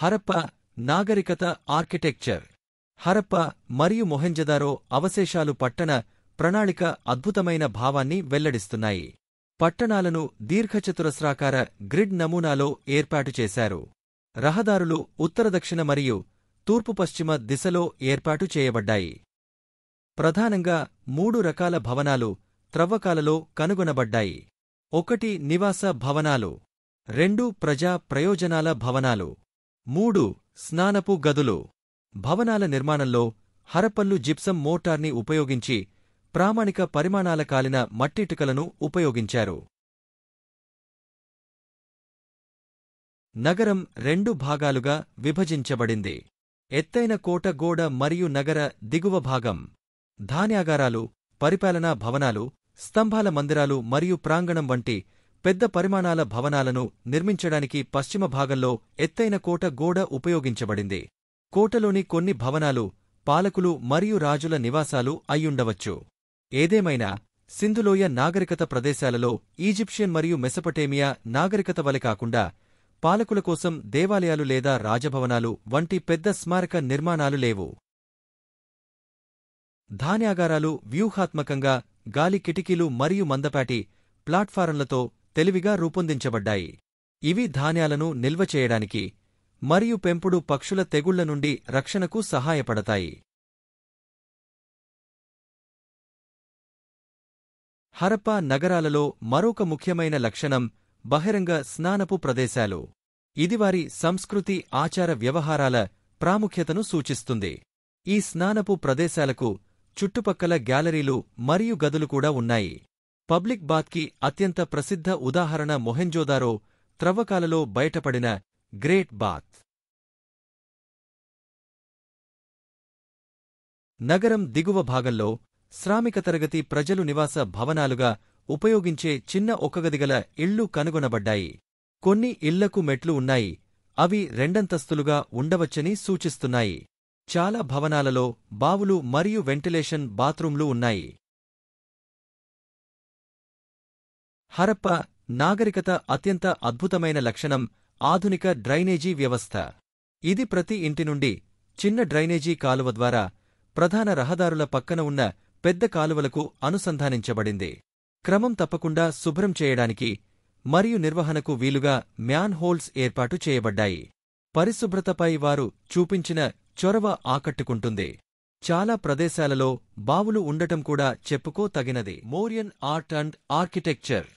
హరప్ప నాగరికత ఆర్కిటెక్చర్. హరప్ప మరియు మొహెంజదారో అవశేషాలు పట్టణ ప్రణాళిక అద్భుతమైన భావాన్ని వెల్లడిస్తున్నాయి. పట్టణాలను దీర్ఘచతురస్రాకార గ్రిడ్ నమూనాలో ఏర్పాటు చేశారు. రహదారులు ఉత్తర-దక్షిణ మరియు తూర్పు-పశ్చిమ దిశలో ఏర్పాటు చేయబడ్డాయి. ప్రధానంగా 3 రకాల భవనాలు త్రవ్వకాలలో కనుగొనబడ్డాయి. 1 నివాస భవనాలు, 2 ప్రజా ప్రయోజనాల భవనాలు, 3 స్నానపు గదులు. భవనాల నిర్మాణంలో హరప్పన్లు జిప్సం మోర్టార్ని ఉపయోగించి ప్రామాణిక పరిమాణాల కాలిన మట్టిటికలను ఉపయోగించారు. నగరం 2 భాగాలుగా విభజించబడింది. ఎత్తైన కోట గోడ మరియు నగర దిగువ భాగం. ధాన్యాగారాలు, పరిపాలనా భవనాలు, స్తంభాల మందిరాలు మరియు ప్రాంగణం వంటి పెద్ద పరిమాణాల భవనాలను నిర్మించడానికి పశ్చిమ భాగంలో ఎత్తైన కోట గోడ ఉపయోగించబడింది. కోటలోని కొన్ని భవనాలు పాలకులు మరియు రాజుల నివాసాలు అయ్యుండవచ్చు. ఏదేమైనా, సింధులోయ నాగరికత ప్రదేశాలలో ఈజిప్షియన్ మరియు మెసపటేమియా నాగరికత వలె కాకుండా పాలకుల కోసం దేవాలయాలు లేదా రాజభవనాలు వంటి పెద్ద స్మారక నిర్మాణాలు లేవు. ధాన్యాగారాలు వ్యూహాత్మకంగా గాలి కిటికీలు మరియు మందపాటి ప్లాట్ఫారంలతో తెలివిగా రూపొందించబడ్డాయి. ఇవి ధాన్యాలను నిల్వ చేయడానికి మరియు పెంపుడు పక్షుల తెగుళ్ల నుండి రక్షణకు సహాయపడతాయి. హరప్పా నగరాలలో మరొక ముఖ్యమైన లక్షణం బహిరంగ స్నానపు ప్రదేశాలు. ఇది వారి సంస్కృతి ఆచార వ్యవహారాల ప్రాముఖ్యతను సూచిస్తుంది. ఈ స్నానపు ప్రదేశాలకు చుట్టుపక్కల గ్యాలరీలు మరియు గదులు కూడా ఉన్నాయి. పబ్లిక్ బాత్కి అత్యంత ప్రసిద్ధ ఉదాహరణ మొహెంజోదారో త్రవ్వకాలలో బయటపడిన గ్రేట్ బాత్. నగరం దిగువ భాగంలో శ్రామిక తరగతి ప్రజలు నివాస భవనాలుగా ఉపయోగించే చిన్న ఒకగదిగల ఇళ్లు కనుగొనబడ్డాయి. కొన్ని ఇళ్లకు మెట్లు ఉన్నాయి, అవి రెండంతస్తులుగా ఉండవచ్చని సూచిస్తున్నాయి. చాలా భవనాలలో బావులు మరియు వెంటిలేషన్ బాత్రూంలు ఉన్నాయి. హరప్ప నాగరికత అత్యంత అద్భుతమైన లక్షణం ఆధునిక డ్రైనేజీ వ్యవస్థ. ఇది ప్రతి ఇంటి నుండి చిన్న డ్రైనేజీ కాలువ ద్వారా ప్రధాన రహదారుల పక్కన ఉన్న పెద్ద కాలువలకు అనుసంధానించబడింది. క్రమం తప్పకుండా శుభ్రం చేయడానికి మరియు నిర్వహణకు వీలుగా మ్యాన్ హోల్స్ ఏర్పాటు చేయబడ్డాయి. పరిశుభ్రతపై వారు చూపించిన చొరవ ఆకట్టుకుంటుంది. చాలా ప్రదేశాలలో బావులు ఉండటం కూడా చెప్పుకో తగినది. మోరియన్ ఆర్ట్ అండ్ ఆర్కిటెక్చర్.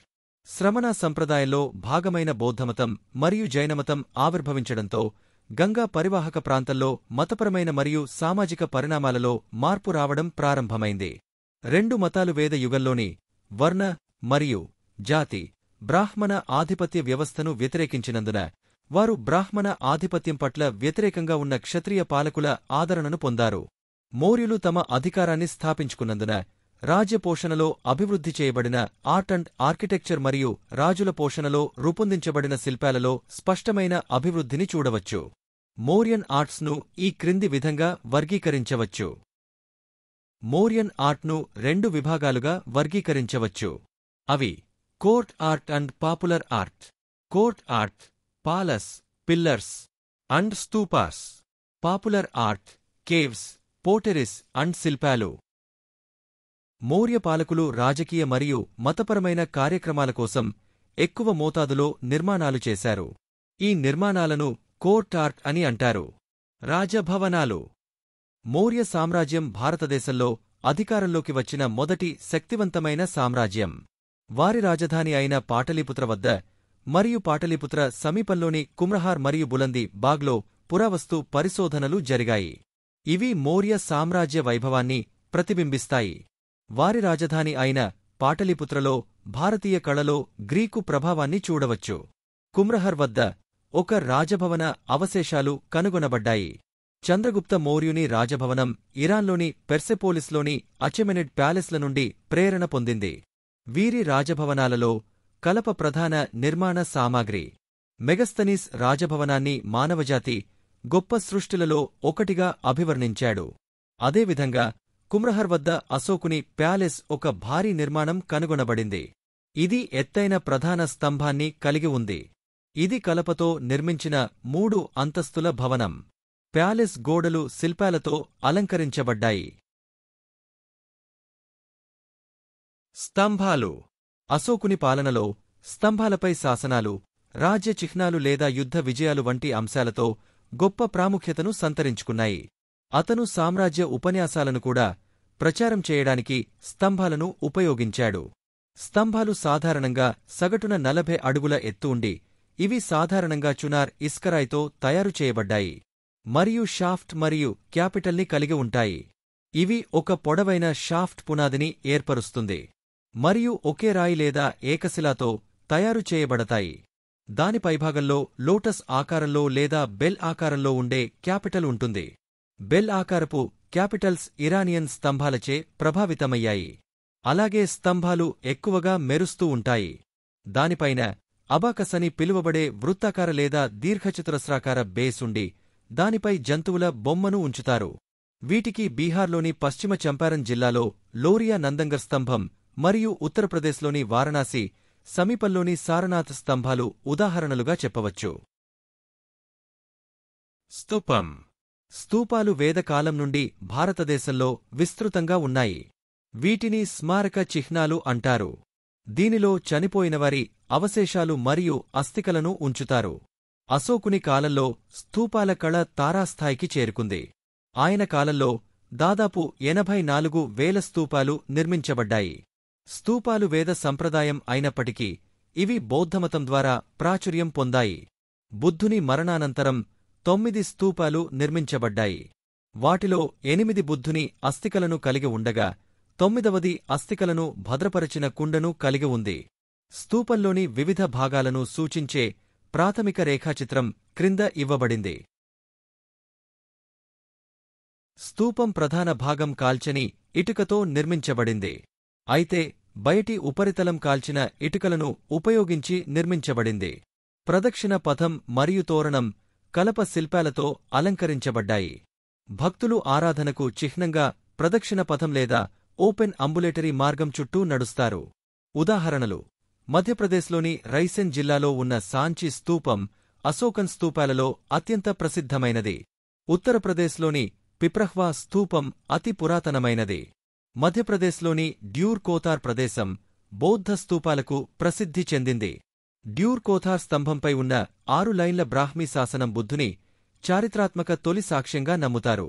శ్రమణ సంప్రదాయంలో భాగమైన బౌద్ధమతం మరియు జైనమతం ఆవిర్భవించడంతో గంగా పరివాహక ప్రాంతంలో మతపరమైన మరియు సామాజిక పరిణామాలలో మార్పు రావడం ప్రారంభమైంది. 2 మతాలు వేద యుగంలోని వర్ణ మరియు జాతి బ్రాహ్మణ ఆధిపత్య వ్యవస్థను వ్యతిరేకించినందున వారు బ్రాహ్మణ ఆధిపత్యం పట్ల వ్యతిరేకంగా ఉన్న క్షత్రియ పాలకుల ఆదరణను పొందారు. మౌర్యులు తమ అధికారాన్ని స్థాపించుకున్నందున రాజ్య పోషణలో అభివృద్ధి చేయబడిన ఆర్ట్ అండ్ ఆర్కిటెక్చర్ మరియు రాజుల పోషణలో రూపొందించబడిన శిల్పాలలో స్పష్టమైన అభివృద్ధిని చూడవచ్చు. మౌర్యన్ ఆర్ట్స్ను ఈ క్రింది విధంగా వర్గీకరించవచ్చు. మౌర్యన్ ఆర్ట్ను 2 విభాగాలుగా వర్గీకరించవచ్చు. అవి court art and popular art. Court art palaces, pillars and stupas. Popular art caves, potteries and శిల్పాలు. మౌర్య పాలకులు రాజకీయ మరియు మతపరమైన కార్యక్రమాల కోసం ఎక్కువ మోతాదులో నిర్మాణాలు చేశారు. ఈ నిర్మాణాలను కోర్ట్ ఆర్ట్ అని అంటారు. రాజభవనాలు. మౌర్య సామ్రాజ్యం భారతదేశంలో అధికారంలోకి వచ్చిన మొదటి శక్తివంతమైన సామ్రాజ్యం. వారి రాజధాని అయిన పాటలీపుత్ర వద్ద మరియు పాటలీపుత్ర సమీపంలోని కుమ్రహార్ మరియు బులంది బాగ్లో పురావస్తు పరిశోధనలు జరిగాయి. ఇవి మౌర్య సామ్రాజ్య వైభవాన్ని ప్రతిబింబిస్తాయి. వారి రాజధాని అయిన పాటలీపుత్రలో భారతీయ కళలో గ్రీకు ప్రభావాన్ని చూడవచ్చు. కుమ్రహర్ వద్ద ఒక రాజభవన అవశేషాలు కనుగొనబడ్డాయి. చంద్రగుప్త మౌర్యుని రాజభవనం ఇరాన్లోని పెర్సెపోలిస్లోని అచెమెనిడ్ ప్యాలెస్ల నుండి ప్రేరణ పొందింది. వీరి రాజభవనాలలో కలప ప్రధాన నిర్మాణ సామాగ్రి. మెగస్తనీస్ రాజభవనాన్ని మానవజాతి గొప్ప సృష్టిలలో ఒకటిగా అభివర్ణించాడు. అదేవిధంగా కుమ్రహర్ వద్ద అశోకుని ప్యాలెస్ ఒక భారీ నిర్మాణం కనుగొనబడింది. ఇది ఎత్తైన ప్రధాన స్తంభాన్ని కలిగి ఉంది. ఇది కలపతో నిర్మించిన 3 అంతస్తుల భవనం. ప్యాలెస్ గోడలు శిల్పాలతో అలంకరించబడ్డాయి. స్తంభాలు. అశోకుని పాలనలో స్తంభాలపై శాసనాలు, రాజ్య చిహ్నాలు లేదా యుద్ధ విజయాలు వంటి అంశాలతో గొప్ప ప్రాముఖ్యతను సంతరించుకున్నాయి. అతను సామ్రాజ్య ఉపన్యాసాలను కూడా ప్రచారం చేయడానికి స్తంభాలను ఉపయోగించాడు. స్తంభాలు సాధారణంగా సగటున 40 అడుగుల ఎత్తు ఉండి, ఇవి సాధారణంగా చునార్ ఇస్కరాయ్తో తయారు చేయబడ్డాయి మరియు షాఫ్ట్ మరియు క్యాపిటల్ని కలిగి ఉంటాయి. ఇవి ఒక పొడవైన షాఫ్ట్ పునాదిని ఏర్పరుస్తుంది మరియు ఒకే రాయి లేదా ఏకశిలాతో తయారు చేయబడతాయి. దాని పైభాగంలో లోటస్ ఆకారంలో లేదా బెల్ ఆకారంలో ఉండే క్యాపిటల్ ఉంటుంది. బెల్ ఆకారపు క్యాపిటల్స్ ఇరానియన్ స్తంభాలచే ప్రభావితమయ్యాయి. అలాగే స్తంభాలు ఎక్కువగా మెరుస్తూ ఉంటాయి. దానిపైన అబాకస్ అని పిలువబడే వృత్తాకార లేదా దీర్ఘచతురస్రాకార బేస్ ఉండి, దానిపై జంతువుల బొమ్మను ఉంచుతారు. వీటికి బీహార్లోని పశ్చిమ చంపారన్ జిల్లాలో లోరియా నందంగర్ స్తంభం మరియు ఉత్తరప్రదేశ్లోని వారణాసి సమీపంలోని సారనాథ్ స్తంభాలు ఉదాహరణలుగా చెప్పవచ్చు. స్తూపం. స్తూపాలు వేదకాలం నుండి భారతదేశంలో విస్తృతంగా ఉన్నాయి. వీటిని స్మారక చిహ్నాలు అంటారు. దీనిలో చనిపోయినవారి అవశేషాలు మరియు అస్థికలను ఉంచుతారు. అశోకుని కాలంలో స్తూపాల కళ తారాస్థాయికి చేరుకుంది. ఆయన కాలంలో దాదాపు 84,000 స్తూపాలు నిర్మించబడ్డాయి. స్తూపాలు వేద సంప్రదాయం అయినప్పటికీ ఇవి బౌద్ధమతం ద్వారా ప్రాచుర్యం పొందాయి. బుద్ధుని మరణానంతరం 9 స్తూపాలు నిర్మించబడ్డాయి. వాటిలో 8 బుద్ధుని అస్థికలను కలిగి ఉండగా 9వది అస్థికలను భద్రపరచిన కుండను కలిగి ఉంది. స్తూపంలోని వివిధ భాగాలను సూచించే ప్రాథమిక రేఖాచిత్రం క్రింద ఇవ్వబడింది. స్తూపం ప్రధాన భాగం కాల్చని ఇటుకతో నిర్మించబడింది. అయితే బయటి ఉపరితలం కాల్చిన ఇటుకలను ఉపయోగించి నిర్మించబడింది. ప్రదక్షిణ పథం మరియు తోరణం కలప శిల్పాలతో అలంకరించబడ్డాయి. భక్తులు ఆరాధనకు చిహ్నంగా ప్రదక్షిణ పథం లేదా ఓపెన్ అంబులేటరీ మార్గం చుట్టూ నడుస్తారు. ఉదాహరణలు: మధ్యప్రదేశ్లోని రైసెన్ జిల్లాలో ఉన్న సాంచి స్తూపం అశోకన్ స్తూపాలలో అత్యంత ప్రసిద్ధమైనది. ఉత్తరప్రదేశ్లోని పిప్రహ్వా స్తూపం అతి పురాతనమైనది. మధ్యప్రదేశ్లోని డ్యూర్ కోతార్ ప్రదేశం బౌద్ధ స్తూపాలకు ప్రసిద్ధి చెందింది. డ్యూర్ కోతార్ స్తంభంపై ఉన్న 6 లైన్ల బ్రాహ్మీ శాసనం బుద్ధుని చారిత్రాత్మక తొలి సాక్ష్యంగా నమ్ముతారు.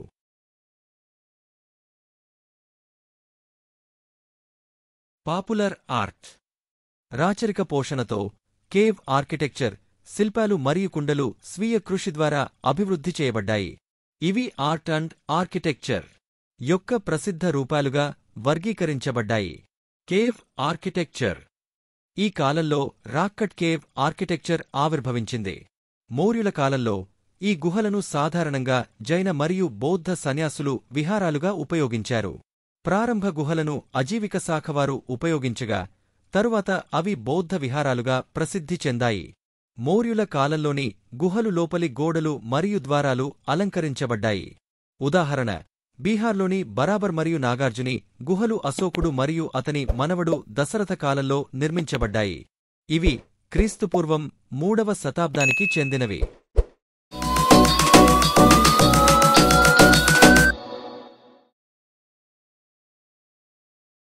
Popular art. రాచరిక పోషణతో కేవ్ ఆర్కిటెక్చర్, శిల్పాలు మరియు కుండలు స్వీయ కృషి ద్వారా అభివృద్ధి చేయబడ్డాయి. ఇవి ఆర్ట్ అండ్ ఆర్కిటెక్చర్ యొక్క ప్రసిద్ధ రూపాలుగా వర్గీకరించబడ్డాయి. Cave architecture. ఈ కాలంలో రాక్కట్ కేవ్ ఆర్కిటెక్చర్ ఆవిర్భవించింది. మౌర్యుల కాలంలో ఈ గుహలను సాధారణంగా జైన మరియు బౌద్ధ సన్యాసులు విహారాలుగా ఉపయోగించారు. ప్రారంభ గుహలను అజీవిక శాఖవారు ఉపయోగించగా, తరువాత అవి బౌద్ధ విహారాలుగా ప్రసిద్ధి చెందాయి. మౌర్యుల కాలంలోని గుహలు లోపలి గోడలు మరియు ద్వారాలు అలంకరించబడ్డాయి. ఉదాహరణ: బీహార్లోని బరాబర్ మరియు నాగార్జుని గుహలు అశోకుడు మరియు అతని మనవడు దశరథ కాలంలో నిర్మించబడ్డాయి. ఇవి క్రీస్తుపూర్వం 3వ శతాబ్దానికి చెందినవి.